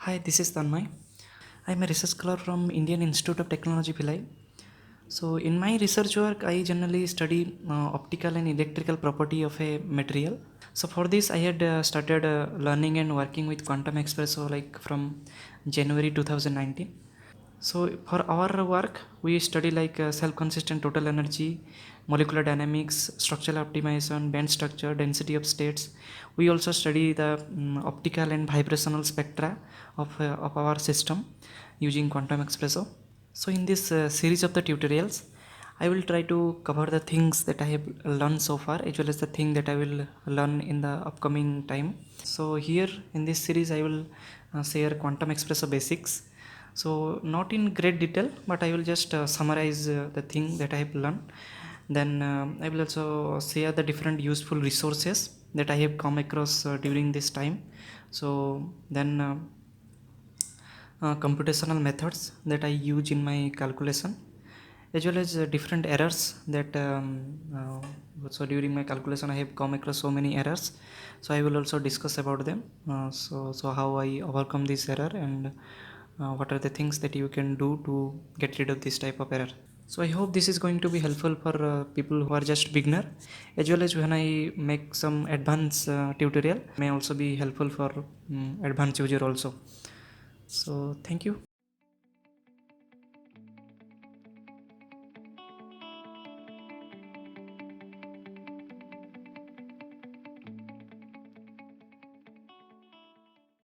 Hi, this is Tanmay. I'm a research scholar from Indian Institute of Technology Bhilai. So in my research work, I generally study optical and electrical property of a material. So for this, I had started learning and working with quantum espresso like from January 2019. So for our work, we study like self-consistent total energy, molecular dynamics, structural optimization, band structure, density of states. We also study the optical and vibrational spectra of our system using quantum espresso. So in this series of the tutorials, I will try to cover the things that I have learned so far as well as the thing that I will learn in the upcoming time. So here in this series, I will share quantum espresso basics. So not in great detail, but I will just summarize the thing that I have learned. Then I will also share the different useful resources that I have come across during this time. So then computational methods that I use in my calculation, as well as different errors that so during my calculation I have come across so many errors. So I will also discuss about them. So how I overcome this error and what are the things that you can do to get rid of this type of error. So I hope this is going to be helpful for people who are just beginner, as well as when I make some advanced tutorial may also be helpful for advanced user also. So thank you.